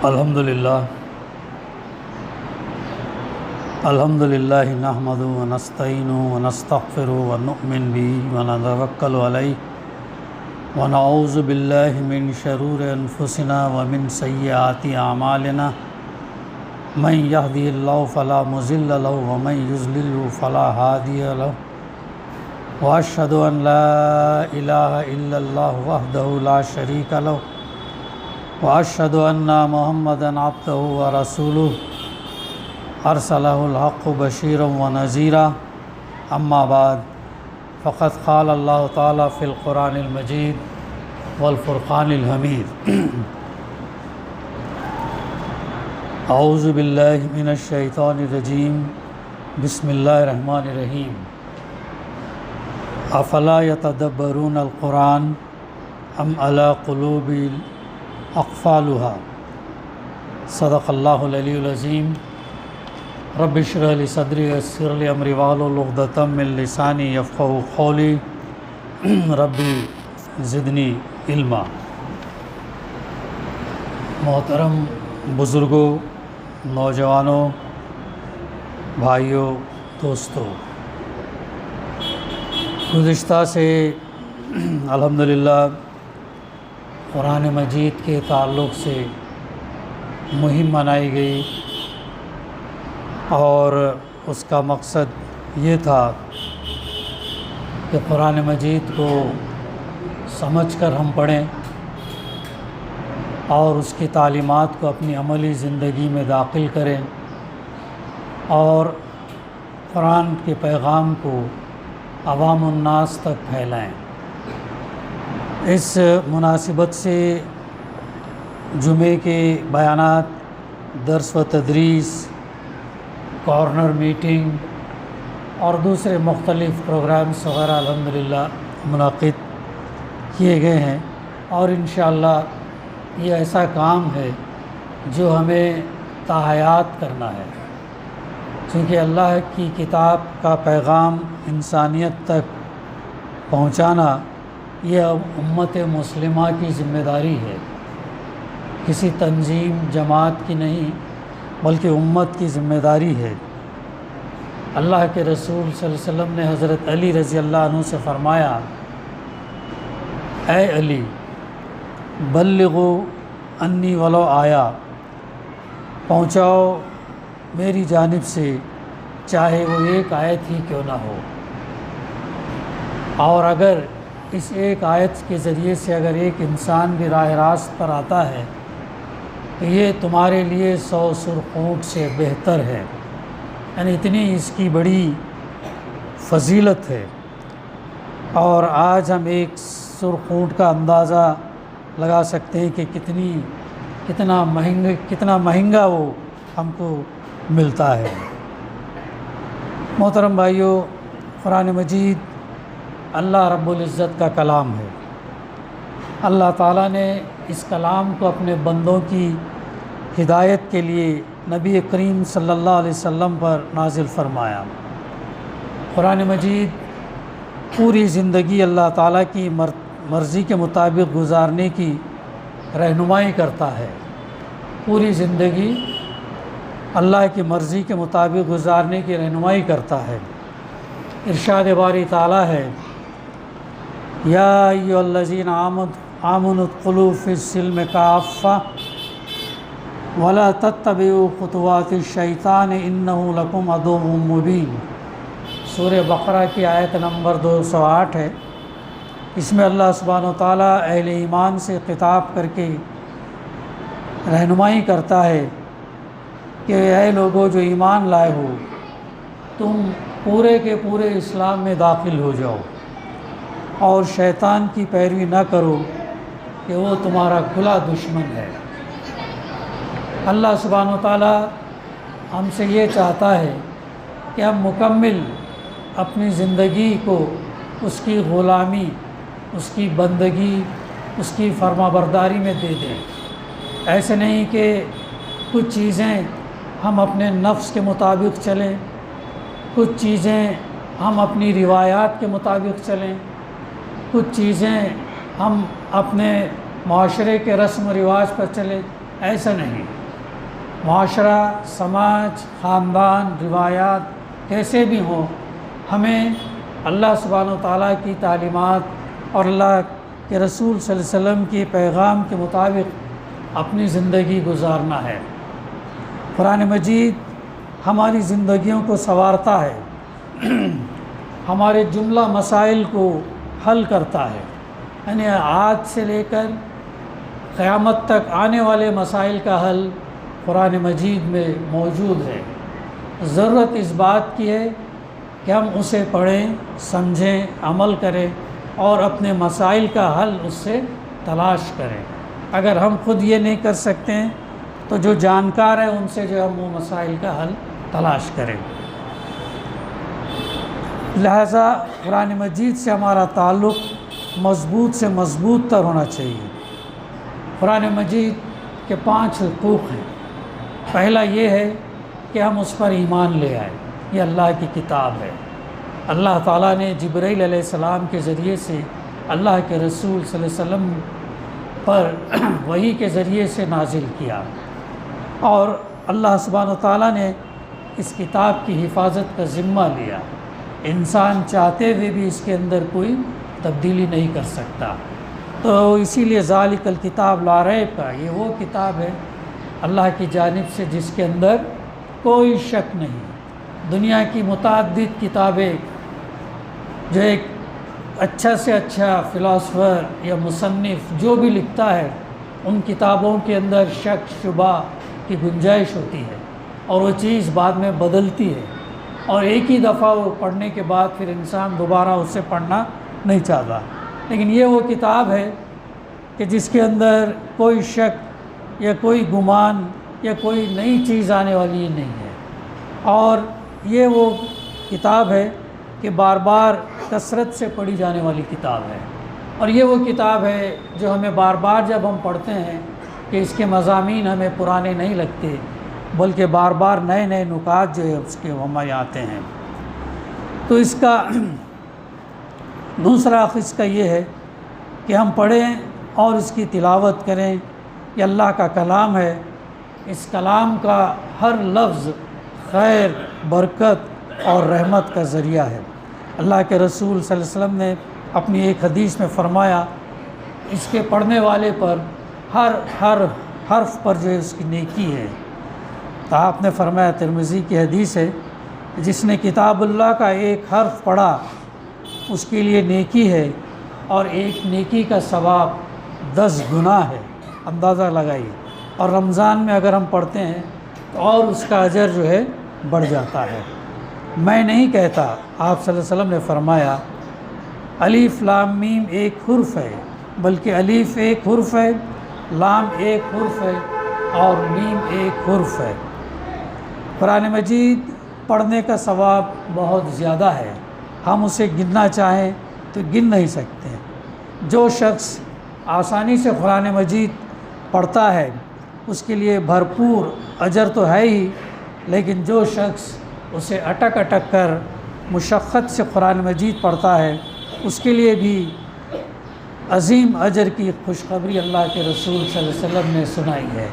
الحمدللہ نحمده ونستعینه ونستغفره ونؤمن به ونتوکل علیہ ونعوذ باللہ من شرور انفسنا ومن سیئات اعمالنا من یهده اللہ فلا مضل له ومن یضلل فلا هادی له واشهد ان لا الہ الا اللہ وحدہ لا شریک له واشهد ان محمدا عبدہ ورسولہ ارسلہ الحق بشیرا ونذیرا اما بعد فقد قال اللہ تعالی فی القرآن المجید والفرقان الحمید اعوذ باللہ من الشیطان الرجیم بسم اللہ الرحمن الرحیم افلا یتدبرون القرآن ام علی قلوب اقفالها صدق اللہ العلی العظیم رب اشرح لی صدری ویسر لی امری واحلل عقدۃ من لسانی یفقہوا قولی ربی زدنی علما۔ محترم بزرگوں، نوجوانوں، بھائیوں، دوستوں، گزشتہ سے الحمدللہ قرآن مجید کے تعلق سے مہم منائی گئی اور اس کا مقصد یہ تھا کہ قرآن مجید کو سمجھ کر ہم پڑھیں اور اس کی تعلیمات کو اپنی عملی زندگی میں داخل کریں اور قرآن کے پیغام کو عوام الناس تک پھیلائیں۔ اس مناسبت سے جمعے کے بیانات، درس و تدریس، کارنر میٹنگ اور دوسرے مختلف پروگرامس وغیرہ الحمدللہ منعقد کیے گئے ہیں، اور انشاءاللہ یہ ایسا کام ہے جو ہمیں تاحیات کرنا ہے، کیونکہ اللہ کی کتاب کا پیغام انسانیت تک پہنچانا یہ امت مسلمہ کی ذمہ داری ہے، کسی تنظیم جماعت کی نہیں بلکہ امت کی ذمہ داری ہے۔ اللہ کے رسول صلی اللہ علیہ وسلم نے حضرت علی رضی اللہ عنہ سے فرمایا، اے علی بلغوا انی ولو آیا، پہنچاؤ میری جانب سے چاہے وہ ایک آیت ہی کیوں نہ ہو، اور اگر اس ایک آیت کے ذریعے سے اگر ایک انسان بھی راہ راست پر آتا ہے تو یہ تمہارے لیے 100 سرخ اونٹ سے بہتر ہے، یعنی اتنی اس کی بڑی فضیلت ہے۔ اور آج ہم ایک سرخ اونٹ کا اندازہ لگا سکتے ہیں کہ کتنا مہنگا وہ ہم کو ملتا ہے۔ محترم بھائیوں، قرآن مجید اللہ رب العزت کا کلام ہے۔ اللہ تعالیٰ نے اس کلام کو اپنے بندوں کی ہدایت کے لیے نبی کریم صلی اللہ علیہ وسلم پر نازل فرمایا۔ قرآن مجید پوری زندگی اللہ تعالیٰ کی مرضی کے مطابق گزارنے کی رہنمائی کرتا ہے، پوری زندگی اللہ کی مرضی کے مطابق گزارنے کی رہنمائی کرتا ہے۔ ارشاد باری تعالیٰ ہے، یا ایھا الذین آمنوا ادخلوا فی السلم کافۃ ولا تتبعوا خطوات الشیطان انہ لکم عدو مبین۔ سورہ بقرہ کی آیت نمبر 208 ہے۔ اس میں اللہ سبحانہ وتعالیٰ اہل ایمان سے خطاب کر کے رہنمائی کرتا ہے کہ اے لوگو جو ایمان لائے ہو، تم پورے کے پورے اسلام میں داخل ہو جاؤ اور شیطان کی پیروی نہ کرو کہ وہ تمہارا کھلا دشمن ہے۔ اللہ سبحانہ وتعالیٰ ہم سے یہ چاہتا ہے کہ ہم مکمل اپنی زندگی کو اس کی غلامی، اس کی بندگی، اس کی فرما برداری میں دے دیں۔ ایسے نہیں کہ کچھ چیزیں ہم اپنے نفس کے مطابق چلیں، کچھ چیزیں ہم اپنی روایات کے مطابق چلیں، کچھ چیزیں ہم اپنے معاشرے کے رسم و رواج پر چلے، ایسا نہیں۔ معاشرہ، سماج، خاندان، روایات کیسے بھی ہوں، ہمیں اللہ سبحانہ و تعالیٰ کی تعلیمات اور اللہ کے رسول صلی اللہ علیہ وسلم کے پیغام کے مطابق اپنی زندگی گزارنا ہے۔ قرآن مجید ہماری زندگیوں کو سنوارتا ہے، ہمارے جملہ مسائل کو حل کرتا ہے، یعنی آج سے لے کر قیامت تک آنے والے مسائل کا حل قرآن مجید میں موجود ہے۔ ضرورت اس بات کی ہے کہ ہم اسے پڑھیں، سمجھیں، عمل کریں اور اپنے مسائل کا حل اس سے تلاش کریں۔ اگر ہم خود یہ نہیں کر سکتے ہیں تو جو جانکار ہیں ان سے جو ہم وہ مسائل کا حل تلاش کریں۔ لہذا قرآن مجید سے ہمارا تعلق مضبوط سے مضبوط تر ہونا چاہیے۔ قرآن مجید کے 5 حقوق ہیں۔ پہلا یہ ہے کہ ہم اس پر ایمان لے آئیں، یہ اللہ کی کتاب ہے۔ اللہ تعالیٰ نے جبرائیل علیہ السلام کے ذریعے سے اللہ کے رسول صلی اللہ علیہ وسلم پر وحی کے ذریعے سے نازل کیا، اور اللہ سبحانہ وتعالیٰ نے اس کتاب کی حفاظت کا ذمہ لیا۔ انسان چاہتے ہوئے بھی اس کے اندر کوئی تبدیلی نہیں کر سکتا۔ تو اسی لیے ذالک الکتاب لا ریب کا، یہ وہ کتاب ہے اللہ کی جانب سے جس کے اندر کوئی شک نہیں۔ دنیا کی متعدد کتابیں جو ایک اچھا سے اچھا فلاسفر یا مصنف جو بھی لکھتا ہے، ان کتابوں کے اندر شک شبہ کی گنجائش ہوتی ہے اور وہ چیز بعد میں بدلتی ہے، اور ایک ہی دفعہ وہ پڑھنے کے بعد پھر انسان دوبارہ اسے پڑھنا نہیں چاہتا۔ لیکن یہ وہ کتاب ہے کہ جس کے اندر کوئی شک یا کوئی گمان یا کوئی نئی چیز آنے والی یہ نہیں ہے، اور یہ وہ کتاب ہے کہ بار بار کثرت سے پڑھی جانے والی کتاب ہے، اور یہ وہ کتاب ہے جو ہمیں بار بار جب ہم پڑھتے ہیں کہ اس کے مضامین ہمیں پرانے نہیں لگتے، بلکہ بار بار نئے نئے نکات جو ہے اس کے ہمیں آتے ہیں۔ تو اس کا دوسرا حصہ کا یہ ہے کہ ہم پڑھیں اور اس کی تلاوت کریں۔ یہ اللہ کا کلام ہے، اس کلام کا ہر لفظ خیر، برکت اور رحمت کا ذریعہ ہے۔ اللہ کے رسول صلی اللہ علیہ وسلم نے اپنی ایک حدیث میں فرمایا، اس کے پڑھنے والے پر ہر حرف پر جو ہے اس کی نیکی ہے۔ تو آپ نے فرمایا، ترمذی کی حدیث ہے، جس نے کتاب اللہ کا ایک حرف پڑھا اس کے لیے نیکی ہے، اور ایک نیکی کا ثواب 10 گنا ہے۔ اندازہ لگائیے، اور رمضان میں اگر ہم پڑھتے ہیں تو اور اس کا اجر جو ہے بڑھ جاتا ہے۔ میں نہیں کہتا، آپ صلی اللہ علیہ وسلم نے فرمایا، الف لام میم ایک حرف ہے، بلکہ الف ایک حرف ہے، لام ایک حرف ہے اور میم ایک حرف ہے۔ قرآن مجید پڑھنے کا ثواب بہت زیادہ ہے، ہم اسے گننا چاہیں تو گن نہیں سکتے۔ جو شخص آسانی سے قرآن مجید پڑھتا ہے اس کے لیے بھرپور اجر تو ہے ہی، لیکن جو شخص اسے اٹک اٹک کر مشقت سے قرآن مجید پڑھتا ہے اس کے لیے بھی عظیم اجر کی خوشخبری اللہ کے رسول صلی اللہ علیہ وسلم نے سنائی ہے۔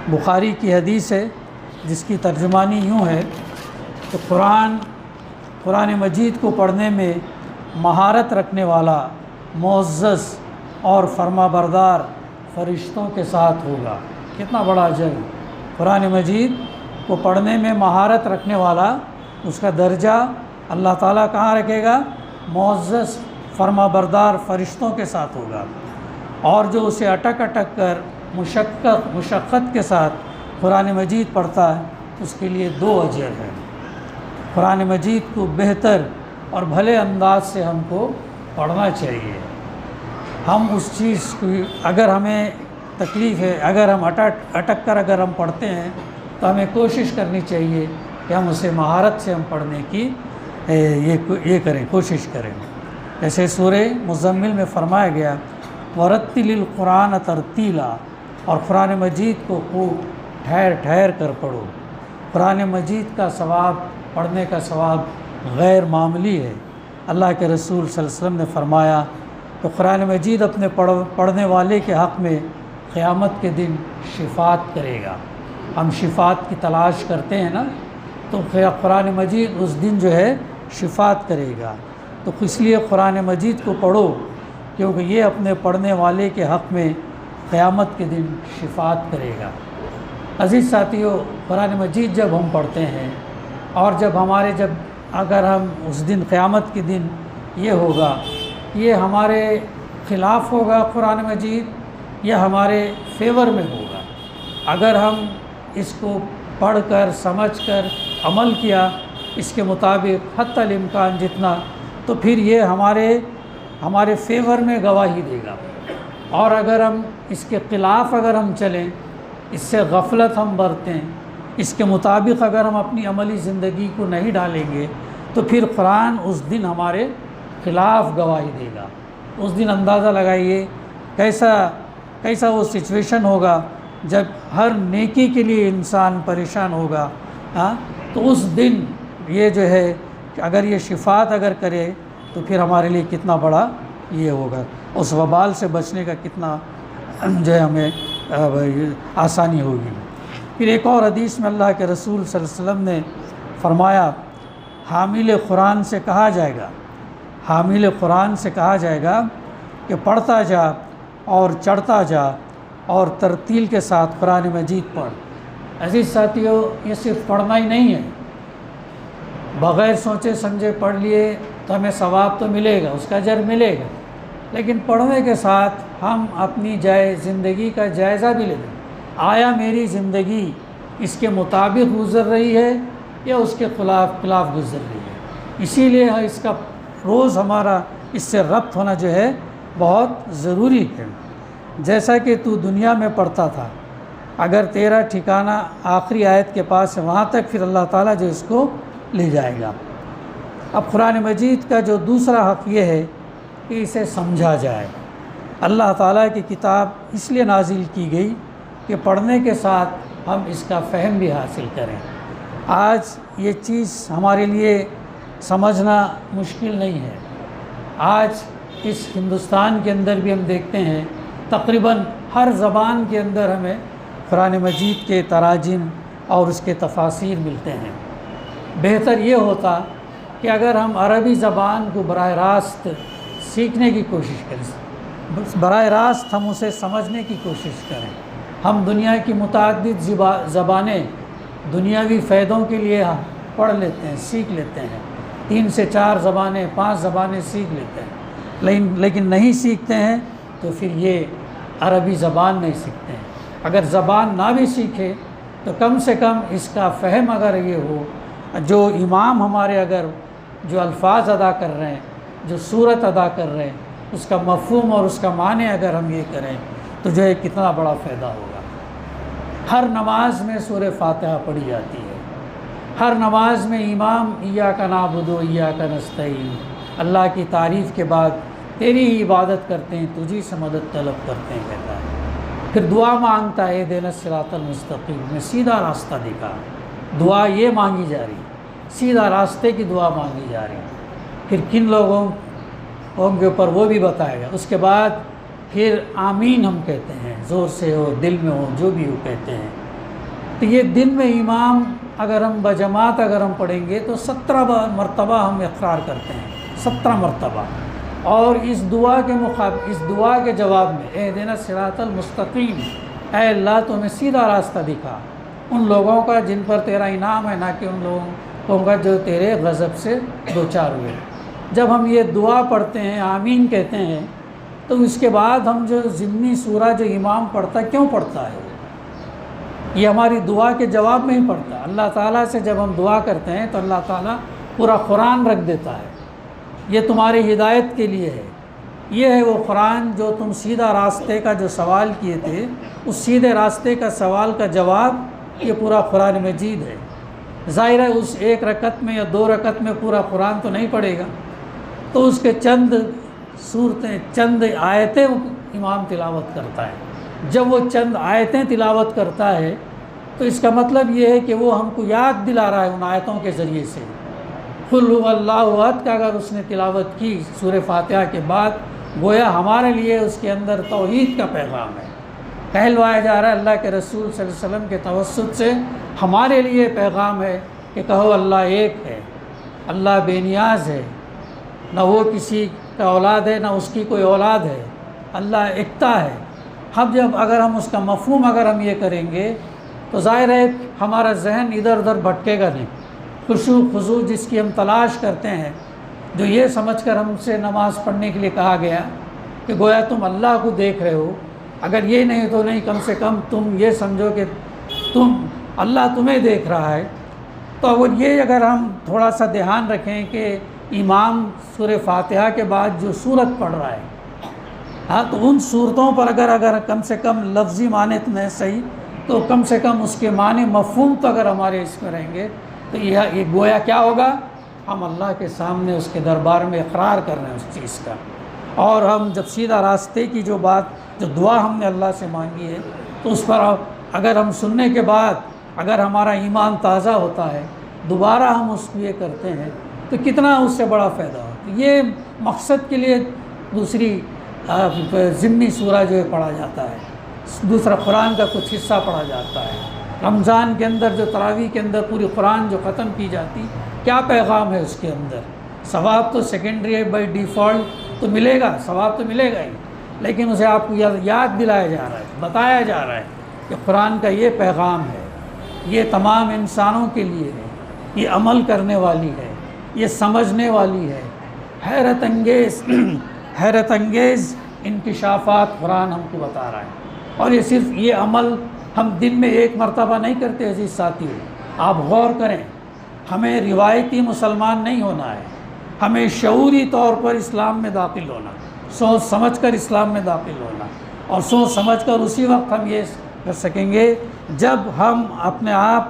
بخاری کی حدیث ہے جس کی ترجمانی یوں ہے کہ قرآن مجید کو پڑھنے میں مہارت رکھنے والا معزز اور فرما بردار فرشتوں کے ساتھ ہوگا۔ کتنا بڑا اجر! قرآن مجید کو پڑھنے میں مہارت رکھنے والا، اس کا درجہ اللہ تعالیٰ کہاں رکھے گا؟ معزز فرما بردار فرشتوں کے ساتھ ہوگا۔ اور جو اسے اٹک اٹک کر مشقت کے ساتھ قرآن مجید پڑھتا ہے اس کے لیے 2 اجر ہے۔ قرآن مجید کو بہتر اور بھلے انداز سے ہم کو پڑھنا چاہیے۔ ہم اس چیز کو، اگر ہمیں تکلیف ہے، اگر ہم اٹک کر اگر ہم پڑھتے ہیں تو ہمیں کوشش کرنی چاہیے کہ ہم اسے مہارت سے ہم پڑھنے کی یہ کریں، کوشش کریں۔ جیسے سورہ مزمل میں فرمایا گیا، وَرَتِّلِ الْقُرْآنَ تَرْتِیلًا، اور قرآن مجید کو خوب ٹھہر ٹھہر کر پڑھو۔ قرآن مجید کا ثواب، پڑھنے کا ثواب غیر معمولی ہے۔ اللہ کے رسول صلی اللہ علیہ وسلم نے فرمایا، تو قرآن مجید اپنے پڑھنے والے کے حق میں قیامت کے دن شفاعت کرے گا۔ ہم شفاعت کی تلاش کرتے ہیں نا، تو قرآن مجید اس دن جو ہے شفاعت کرے گا۔ تو اس لیے قرآن مجید کو پڑھو، کیونکہ یہ اپنے پڑھنے والے کے حق میں قیامت کے دن شفاعت کرے گا۔ عزیز ساتھیو، قرآن مجید جب ہم پڑھتے ہیں اور جب اگر ہم اس دن قیامت کے دن یہ ہوگا، یہ ہمارے خلاف ہوگا قرآن مجید یا ہمارے فیور میں ہوگا۔ اگر ہم اس کو پڑھ کر سمجھ کر عمل کیا اس کے مطابق حتی الامکان جتنا، تو پھر یہ ہمارے فیور میں گواہی دے گا۔ اور اگر ہم اس کے خلاف اگر ہم چلیں، اس سے غفلت ہم برتیں، اس کے مطابق اگر ہم اپنی عملی زندگی کو نہیں ڈالیں گے، تو پھر قرآن اس دن ہمارے خلاف گواہی دے گا۔ اس دن اندازہ لگائیے کیسا وہ سچویشن ہوگا جب ہر نیکی کے لیے انسان پریشان ہوگا۔ تو اس دن یہ جو ہے کہ اگر یہ شفاعت اگر کرے تو پھر ہمارے لیے کتنا بڑا یہ ہوگا، اس وبال سے بچنے کا کتنا جو ہے ہمیں آسانی ہوگی۔ پھر ایک اور حدیث میں اللہ کے رسول صلی اللہ علیہ وسلم نے فرمایا، حامل قرآن سے کہا جائے گا کہ پڑھتا جا اور چڑھتا جا اور ترتیل کے ساتھ قرآن مجید پڑھ۔ عزیز ساتھیو، یہ صرف پڑھنا ہی نہیں ہے، بغیر سوچے سمجھے پڑھ لیے تو ہمیں ثواب تو ملے گا، اس کا اجر ملے گا، لیکن پڑھنے کے ساتھ ہم اپنی زندگی کا جائزہ بھی لیں۔ آیا میری زندگی اس کے مطابق گزر رہی ہے یا اس کے خلاف گزر رہی ہے؟ اسی لیے اس کا روز ہمارا اس سے ربط ہونا جو ہے بہت ضروری ہے۔ جیسا کہ تو دنیا میں پڑھتا تھا، اگر تیرا ٹھکانہ آخری آیت کے پاس ہے، وہاں تک پھر اللہ تعالیٰ جو اس کو لے جائے گا۔ اب قرآن مجید کا جو دوسرا حق یہ ہے کہ اسے سمجھا جائے۔ اللہ تعالیٰ کی کتاب اس لیے نازل کی گئی کہ پڑھنے کے ساتھ ہم اس کا فہم بھی حاصل کریں۔ آج یہ چیز ہمارے لیے سمجھنا مشکل نہیں ہے۔ آج اس ہندوستان کے اندر بھی ہم دیکھتے ہیں تقریباً ہر زبان کے اندر ہمیں قرآن مجید کے تراجم اور اس کے تفاسیر ملتے ہیں۔ بہتر یہ ہوتا کہ اگر ہم عربی زبان کو براہ راست سیکھنے کی کوشش کریں، براہ راست ہم اسے سمجھنے کی کوشش کریں۔ ہم دنیا کی متعدد زبانیں دنیاوی فائدوں کے لیے ہم پڑھ لیتے ہیں، سیکھ لیتے ہیں، 3 سے 4 زبانیں 5 زبانیں سیکھ لیتے ہیں، لیکن نہیں سیکھتے ہیں تو پھر یہ عربی زبان نہیں سیکھتے ہیں۔ اگر زبان نہ بھی سیکھے تو کم سے کم اس کا فہم اگر یہ ہو، جو امام ہمارے اگر جو الفاظ ادا کر رہے ہیں، جو صورت ادا کر رہے ہیں، اس کا مفہوم اور اس کا معنی اگر ہم یہ کریں تو جو ہے کتنا بڑا فائدہ ہوگا۔ ہر نماز میں سورہ فاتحہ پڑھی جاتی ہے، ہر نماز میں امام ایاک نعبد و ایاک نستعین، اللہ کی تعریف کے بعد تیری ہی عبادت کرتے ہیں، تجھی سے مدد طلب کرتے ہیں کہتا ہے۔ پھر دعا مانگتا ہے، اہدنا الصراط المستقیم، میں سیدھا راستہ دکھا۔ دعا یہ مانگی جا رہی، سیدھا راستے کی دعا مانگی جا رہی۔ پھر کن لوگوں کے اوپر وہ بھی بتائے گا۔ اس کے بعد پھر آمین ہم کہتے ہیں، زور سے ہو دل میں ہو جو بھی ہو کہتے ہیں۔ تو یہ دن میں امام اگر ہم بجماعت اگر ہم پڑھیں گے تو 17 مرتبہ ہم اقرار کرتے ہیں، 17 مرتبہ۔ اور اس دعا کے جواب میں اہدنا الصراط المستقیم، اے اللہ تو ہمیں سیدھا راستہ دکھا، ان لوگوں کا جن پر تیرا انعام ہے، نہ کہ ان لوگوں کا جو تیرے غضب سے دوچار ہوئے۔ جب ہم یہ دعا پڑھتے ہیں، آمین کہتے ہیں، تو اس کے بعد ہم جو ضمنی سورہ جو امام پڑھتا ہے، کیوں پڑھتا ہے؟ یہ ہماری دعا کے جواب میں ہی پڑھتا ہے۔ اللہ تعالیٰ سے جب ہم دعا کرتے ہیں تو اللہ تعالیٰ پورا قرآن رکھ دیتا ہے، یہ تمہاری ہدایت کے لیے ہے، یہ ہے وہ قرآن جو تم سیدھا راستے کا جو سوال کیے تھے، اس سیدھے راستے کا سوال کا جواب یہ پورا قرآن مجید ہے۔ ظاہر ہے اس 1 رکعت میں یا 2 رکعت میں پورا قرآن تو نہیں پڑھے گا، تو اس کے چند صورتیں، چند آیتیں امام تلاوت کرتا ہے۔ جب وہ چند آیتیں تلاوت کرتا ہے تو اس کا مطلب یہ ہے کہ وہ ہم کو یاد دلا رہا ہے ان آیتوں کے ذریعے سے۔ قل هو اللہ احد کا اگر اس نے تلاوت کی سورہ فاتحہ کے بعد گویا ہمارے لیے اس کے اندر توحید کا پیغام ہے، کہلوایا جا رہا ہے اللہ کے رسول صلی اللہ علیہ وسلم کے توسط سے ہمارے لیے پیغام ہے کہ کہو اللہ ایک ہے، اللہ بے نیاز ہے، نہ وہ کسی کا اولاد ہے نہ اس کی کوئی اولاد ہے، اللہ ایکتا ہے۔ اگر ہم اس کا مفہوم اگر ہم یہ کریں گے تو ظاہر ہے ہمارا ذہن ادھر ادھر بھٹکے گا نہیں۔ خشوع خضوع جس کی ہم تلاش کرتے ہیں، جو یہ سمجھ کر ہم سے نماز پڑھنے کے لیے کہا گیا کہ گویا تم اللہ کو دیکھ رہے ہو، اگر یہ نہیں تو نہیں، کم سے کم تم یہ سمجھو کہ اللہ تمہیں دیکھ رہا ہے۔ تو اگر ہم تھوڑا سا دھیان رکھیں کہ امام سورہ فاتحہ کے بعد جو سورت پڑھ رہا ہے، تو ان صورتوں پر اگر کم سے کم لفظی معنی تو نہیں صحیح تو کم سے کم اس کے معنی مفہوم تو اگر ہمارے اس میں رہیں گے تو یہ گویا کیا ہوگا، ہم اللہ کے سامنے اس کے دربار میں اقرار کر رہے ہیں اس چیز کا۔ اور ہم جب سیدھا راستے کی جو دعا ہم نے اللہ سے مانگی ہے تو اس پر اگر ہم سننے کے بعد اگر ہمارا ایمان تازہ ہوتا ہے، دوبارہ ہم اس کو یہ کرتے ہیں تو کتنا اس سے بڑا فائدہ ہو۔ یہ مقصد کے لیے دوسری ضمنی سورہ جو ہے پڑھا جاتا ہے، دوسرا قرآن کا کچھ حصہ پڑھا جاتا ہے۔ رمضان کے اندر جو تراویح کے اندر پوری قرآن جو ختم کی جاتی، کیا پیغام ہے اس کے اندر؟ ثواب تو سیکنڈری ہے، بائی ڈیفالٹ تو ملے گا، ثواب تو ملے گا ہی، لیکن اسے آپ کو یاد دلایا جا رہا ہے، بتایا جا رہا ہے کہ قرآن کا یہ پیغام ہے، یہ تمام انسانوں کے لیے ہے، یہ عمل کرنے والی ہے، یہ سمجھنے والی ہے۔ حیرت انگیز انکشافات قرآن ہم کو بتا رہا ہے۔ اور یہ صرف یہ عمل ہم دن میں ایک مرتبہ نہیں کرتے عزیز ساتھیو، آپ غور کریں، ہمیں روایتی مسلمان نہیں ہونا ہے، ہمیں شعوری طور پر اسلام میں داخل ہونا، سوچ سمجھ کر اسلام میں داخل ہونا، اور سوچ سمجھ کر اسی وقت ہم یہ کر سکیں گے جب ہم اپنے آپ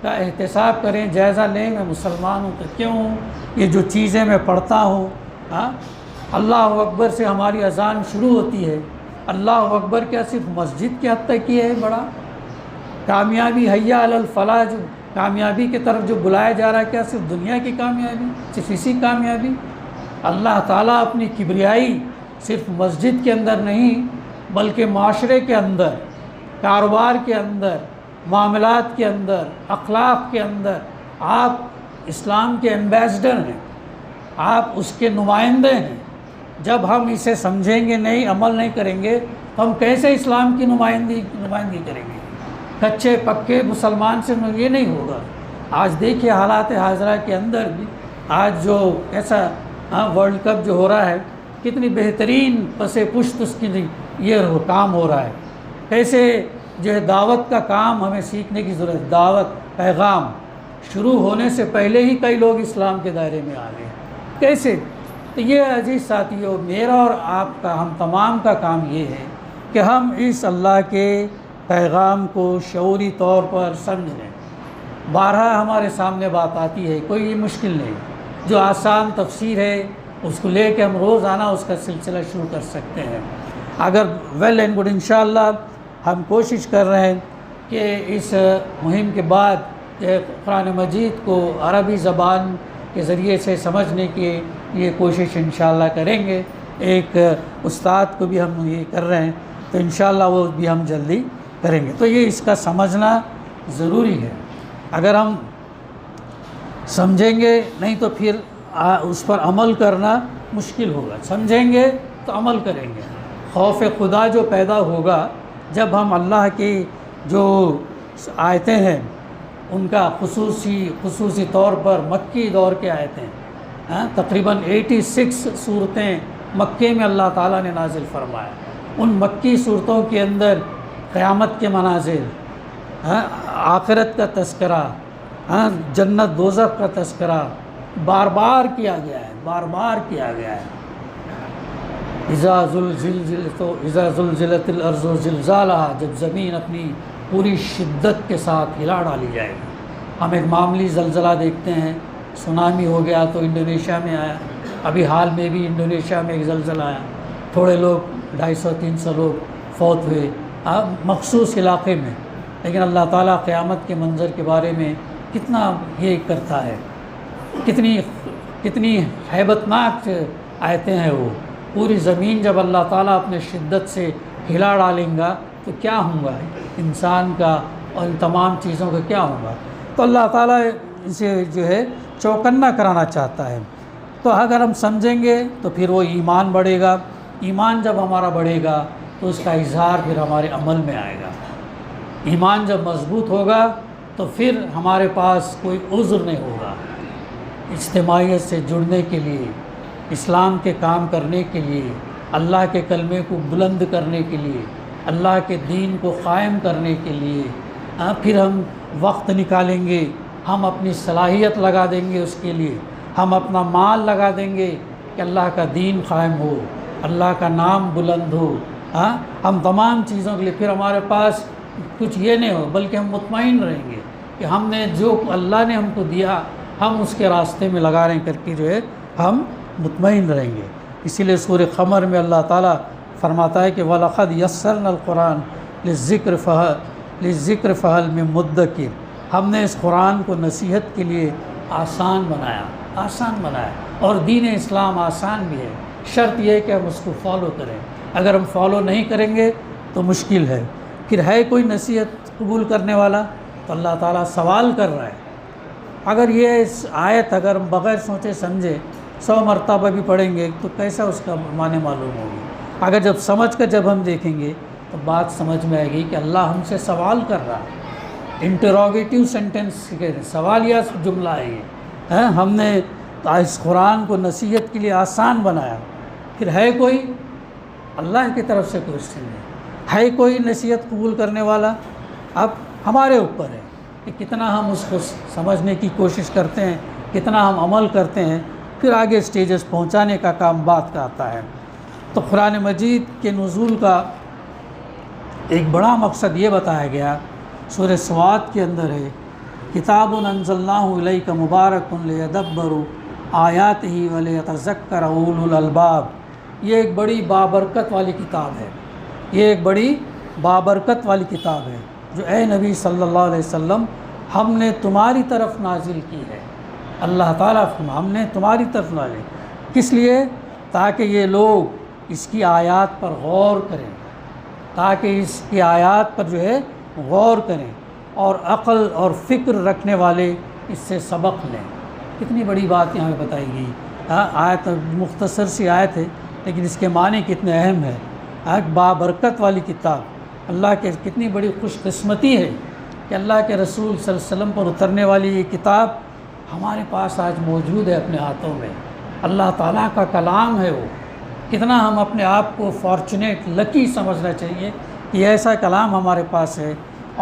کا احتساب کریں، جائزہ لیں میں مسلمان ہوں تو کیوں ہوں، یہ جو چیزیں میں پڑھتا ہوں، اللہ اکبر سے ہماری اذان شروع ہوتی ہے، اللہ اکبر کیا صرف مسجد کے حد تک ہی ہے بڑا؟ کامیابی حیا علی الفلاح، جو کامیابی کی طرف جو بلایا جا رہا ہے، کیا صرف دنیا کی کامیابی، صرف اسی کامیابی؟ اللہ تعالیٰ اپنی کبریائی صرف مسجد کے اندر نہیں بلکہ معاشرے کے اندر، کاروبار کے اندر، معاملات کے اندر، اخلاق کے اندر، آپ اسلام کے ایمبیسڈر ہیں، آپ اس کے نمائندے ہیں۔ جب ہم اسے سمجھیں گے نہیں، عمل نہیں کریں گے تو ہم کیسے اسلام کی نمائندگی کریں گے؟ کچے پکے مسلمان سے یہ نہیں ہوگا۔ آج دیکھیے حالات حاضرہ کے اندر بھی، آج جو ایسا ورلڈ کپ جو ہو رہا ہے، کتنی بہترین پس پشت اس کی یہ کام ہو رہا ہے، کیسے جو ہے دعوت کا کام ہمیں سیکھنے کی ضرورت ہے۔ دعوت پیغام شروع ہونے سے پہلے ہی کئی لوگ اسلام کے دائرے میں آ گئے، کیسے؟ تو یہ عزیز ساتھیو، میرا اور آپ کا، ہم تمام کا کام یہ ہے کہ ہم اس اللہ کے پیغام کو شعوری طور پر سمجھ لیں۔ بارہا ہمارے سامنے بات آتی ہے، کوئی یہ مشکل نہیں، جو آسان تفسیر ہے اس کو لے کے ہم روزانہ اس کا سلسلہ شروع کر سکتے ہیں۔ اگر ویل اینڈ گڈ، انشاءاللہ ہم کوشش کر رہے ہیں کہ اس مہم کے بعد جو ہے قرآن مجید کو عربی زبان کے ذریعے سے سمجھنے کی یہ کوشش انشاءاللہ کریں گے۔ ایک استاد کو بھی ہم یہ کر رہے ہیں، تو انشاءاللہ وہ بھی ہم جلدی کریں گے۔ تو یہ اس کا سمجھنا ضروری ہے، اگر ہم سمجھیں گے نہیں تو پھر اس پر عمل کرنا مشکل ہوگا، سمجھیں گے تو عمل کریں گے۔ خوف خدا جو پیدا ہوگا جب ہم اللہ کی جو آیتیں ہیں ان کا خصوصی طور پر مکی دور کے آیتیں، تقریباً 86 صورتیں مکے میں اللہ تعالیٰ نے نازل فرمایا۔ ان مکی صورتوں کے اندر قیامت کے مناظر، آخرت کا تذکرہ، جنت دوزخ کا تذکرہ بار بار کیا گیا ہے۔ اذا زلزلت الارض زلزالہا، جب زمین اپنی پوری شدت کے ساتھ ہلا ڈالی جائے گی۔ ہم ایک معمولی زلزلہ دیکھتے ہیں، سونامی ہو گیا تو انڈونیشیا میں آیا، ابھی حال میں بھی انڈونیشیا میں ایک زلزلہ آیا، تھوڑے لوگ 250-300 لوگ فوت ہوئے مخصوص علاقے میں، لیکن اللہ تعالیٰ قیامت کے منظر کے بارے میں کتنا یہ کرتا ہے، کتنی ہیبت ناک آیتیں ہیں وہ، پوری زمین جب اللہ تعالیٰ اپنے شدت سے ہلا ڈالیں گا تو کیا ہوں گا انسان کا اور ان تمام چیزوں کا کیا ہوگا؟ تو اللہ تعالیٰ اسے جو ہے چوکنا کرانا چاہتا ہے۔ تو اگر ہم سمجھیں گے تو پھر وہ ایمان بڑھے گا، ایمان جب ہمارا بڑھے گا تو اس کا اظہار پھر ہمارے عمل میں آئے گا۔ ایمان جب مضبوط ہوگا تو پھر ہمارے پاس کوئی عذر نہیں ہوگا اجتماعیت سے جڑنے کے لیے، اسلام کے کام کرنے کے لیے، اللہ کے کلمے کو بلند کرنے کے لیے، اللہ کے دین کو قائم کرنے کے لیے۔ پھر ہم وقت نکالیں گے، ہم اپنی صلاحیت لگا دیں گے اس کے لیے، ہم اپنا مال لگا دیں گے کہ اللہ کا دین قائم ہو، اللہ کا نام بلند ہو۔ ہم تمام چیزوں کے لیے پھر ہمارے پاس کچھ یہ نہیں ہو، بلکہ ہم مطمئن رہیں گے کہ ہم نے جو اللہ نے ہم کو دیا ہم اس کے راستے میں لگا رہے ہیں کر کے جو ہے ہم مطمئن رہیں گے۔ اسی لیے سورہ قمر میں اللہ تعالیٰ فرماتا ہے کہ وَلَقَدْ يَسَّرْنَا الْقُرْآنَ لِلذِّكْرِ فَهَلْ مِن مُدَّكِرٍ، ہم نے اس قرآن کو نصیحت کے لیے آسان بنایا، اور دین اسلام آسان بھی ہے، شرط یہ ہے کہ ہم اس کو فالو کریں۔ اگر ہم فالو نہیں کریں گے تو مشکل ہے۔ پھر ہے کوئی نصیحت قبول کرنے والا؟ تو اللہ تعالیٰ سوال کر رہا ہے۔ اگر یہ آیت اگر ہم بغیر سوچے سمجھے 100 مرتبہ بھی پڑھیں گے تو کیسا اس کا معنی معلوم ہوگی؟ اگر جب سمجھ کر جب ہم دیکھیں گے تو بات سمجھ میں آئے گی کہ اللہ ہم سے سوال کر رہا ہے۔ انٹروگیٹیو سینٹنس کے سوالیہ جملہ ہے یہ۔ ہم نے اس قرآن کو نصیحت کے لیے آسان بنایا، پھر ہے کوئی؟ اللہ کی طرف سے کوشچن ہے کوئی نصیحت قبول کرنے والا؟ اب ہمارے اوپر ہے کہ کتنا ہم اس کو سمجھنے کی کوشش کرتے ہیں، کتنا ہم عمل کرتے ہیں، پھر آگے سٹیجز پہنچانے کا کام بات کا آتا ہے۔ تو قرآن مجید کے نزول کا ایک بڑا مقصد یہ بتایا گیا، سورہ سواد کے اندر ہے کتاب انزلناہ الیک مبارک لیدبروا آیاتہ ولیتذکر اولو الالباب۔ یہ ایک بڑی بابرکت والی کتاب ہے، یہ ایک بڑی بابرکت والی کتاب ہے جو اے نبی صلی اللہ علیہ وسلم ہم نے تمہاری طرف نازل کی ہے۔ اللہ تعالیٰ ہم نے تمہاری طرف نازل، کس لیے؟ تاکہ یہ لوگ اس کی آیات پر غور کریں، تاکہ اس کی آیات پر جو ہے غور کریں اور عقل اور فکر رکھنے والے اس سے سبق لیں۔ کتنی بڑی بات یہاں پہ بتائی گئی۔ آیت مختصر سی آیت ہے لیکن اس کے معنی کتنے اہم ہے۔ ایک بابرکت والی کتاب، اللہ کے کتنی بڑی خوش قسمتی ہے کہ اللہ کے رسول صلی اللہ علیہ وسلم پر اترنے والی یہ کتاب ہمارے پاس آج موجود ہے اپنے ہاتھوں میں۔ اللہ تعالیٰ کا کلام ہے وہ۔ کتنا ہم اپنے آپ کو فارچونیٹ، لکی سمجھنا چاہیے کہ ایسا کلام ہمارے پاس ہے،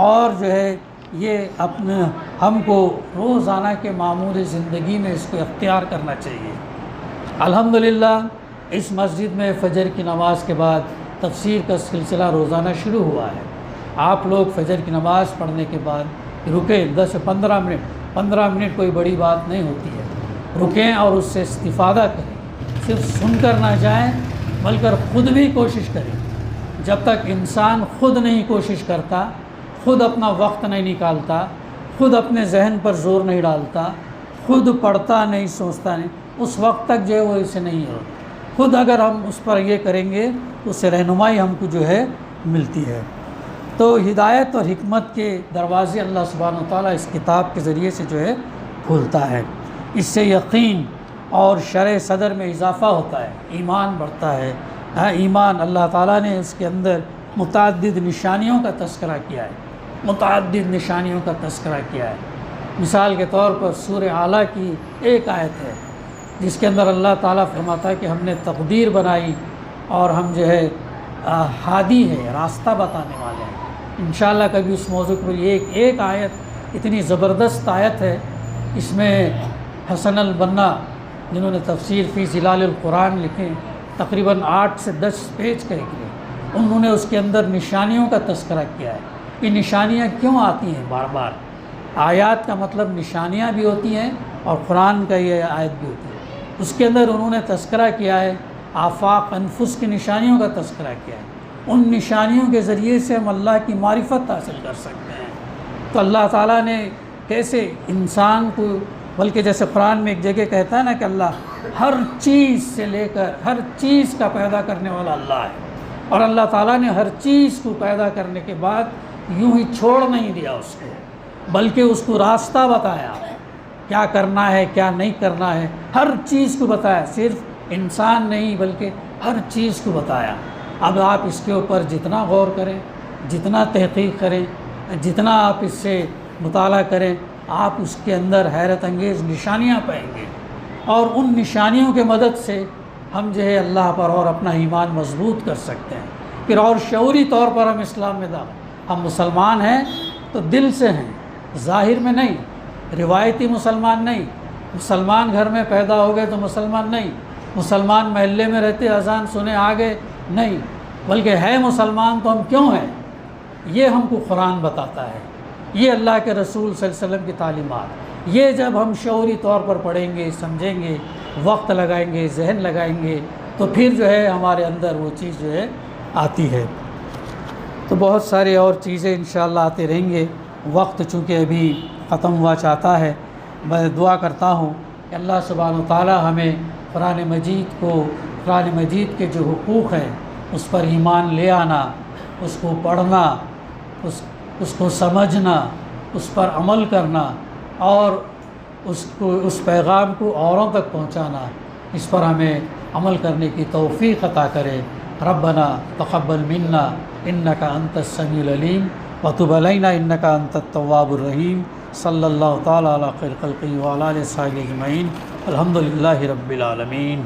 اور جو ہے یہ اپنے ہم کو روزانہ کے معمول زندگی میں اس کو اختیار کرنا چاہیے۔ الحمدللہ اس مسجد میں فجر کی نماز کے بعد تفسیر کا سلسلہ روزانہ شروع ہوا ہے۔ آپ لوگ فجر کی نماز پڑھنے کے بعد رکیں 10 سے 15 منٹ کوئی بڑی بات نہیں ہوتی ہے، رکیں اور اس سے استفادہ کریں۔ صرف سن کر نہ جائیں بلکہ خود بھی کوشش کریں۔ جب تک انسان خود نہیں کوشش کرتا، خود اپنا وقت نہیں نکالتا، خود اپنے ذہن پر زور نہیں ڈالتا، خود پڑھتا نہیں، سوچتا نہیں، اس وقت تک جو ہے وہ اسے نہیں ہو۔ خود اگر ہم اس پر یہ کریں گے تو اس سے رہنمائی ہم کو جو ہے ملتی ہے۔ تو ہدایت اور حکمت کے دروازے اللہ سبحانہ و تعالیٰ اس کتاب کے ذریعے سے جو ہے کھولتا ہے۔ اس سے یقین اور شرح صدر میں اضافہ ہوتا ہے، ایمان بڑھتا ہے۔ ایمان اللہ تعالیٰ نے اس کے اندر متعدد نشانیوں کا تذکرہ کیا ہے، متعدد نشانیوں کا تذکرہ کیا ہے۔ مثال کے طور پر سورہ اعلیٰ کی ایک آیت ہے جس کے اندر اللہ تعالیٰ فرماتا ہے کہ ہم نے تقدیر بنائی اور ہم جو ہے ہادی ہے، راستہ بتانے والے ہیں۔ انشاءاللہ کبھی اس موضوع پر ایک آیت اتنی زبردست آیت ہے، اس میں حسن البنا جنہوں نے تفسیر فی ظلال القرآن لکھے، تقریباً 8 سے 10 پیج کے لکھے، انہوں نے اس کے اندر نشانیوں کا تذکرہ کیا ہے۔ یہ نشانیاں کیوں آتی ہیں بار بار؟ آیات کا مطلب نشانیاں بھی ہوتی ہیں اور قرآن کا یہ آیت بھی ہوتی ہے۔ اس کے اندر انہوں نے تذکرہ کیا ہے، آفاق انفس کی نشانیوں کا تذکرہ کیا ہے۔ ان نشانیوں کے ذریعے سے ہم اللہ کی معرفت حاصل کر سکتے ہیں۔ تو اللہ تعالیٰ نے کیسے انسان کو بلکہ جیسے قرآن میں ایک جگہ کہتا ہے نا کہ اللہ ہر چیز سے لے کر ہر چیز کا پیدا کرنے والا اللہ ہے، اور اللہ تعالیٰ نے ہر چیز کو پیدا کرنے کے بعد یوں ہی چھوڑ نہیں دیا اس کو، بلکہ اس کو راستہ بتایا، کیا کرنا ہے کیا نہیں کرنا ہے، ہر چیز کو بتایا، صرف انسان نہیں بلکہ ہر چیز کو بتایا۔ اب آپ اس کے اوپر جتنا غور کریں، جتنا تحقیق کریں، جتنا آپ اس سے مطالعہ کریں، آپ اس کے اندر حیرت انگیز نشانیاں پائیں گے، اور ان نشانیوں کے مدد سے ہم جو ہے اللہ پر اور اپنا ایمان مضبوط کر سکتے ہیں۔ پھر اور شعوری طور پر ہم اسلام میں ہم مسلمان ہیں تو دل سے ہیں، ظاہر میں نہیں، روایتی مسلمان نہیں، مسلمان گھر میں پیدا ہو گئے تو مسلمان نہیں، مسلمان محلے میں رہتے اذان سنے آگے نہیں، بلکہ ہے مسلمان تو ہم کیوں ہیں، یہ ہم کو قرآن بتاتا ہے، یہ اللہ کے رسول صلی اللہ علیہ وسلم کی تعلیمات، یہ جب ہم شعوری طور پر پڑھیں گے، سمجھیں گے، وقت لگائیں گے، ذہن لگائیں گے، تو پھر جو ہے ہمارے اندر وہ چیز جو ہے آتی ہے۔ تو بہت سارے اور چیزیں انشاءاللہ آتے رہیں گے، وقت چونکہ ابھی ختم ہوا چاہتا ہے۔ میں دعا کرتا ہوں کہ اللہ سبحانہ و تعالی ہمیں قرآن مجید کے جو حقوق ہیں اس پر ایمان لے آنا، اس کو پڑھنا، اس کو سمجھنا، اس پر عمل کرنا، اور اس پیغام کو اوروں تک پہنچانا، اس پر ہمیں عمل کرنے کی توفیق عطا کرے۔ ربنا تقبل منا انک انت السمیع العلیم وتب علینا انک انت التواب الرحیم۔ صلی اللہ تعالی علی خیر خلقہ وعلی آلہ وصحبہ اجمعین۔ الحمد للہ رب العالمین۔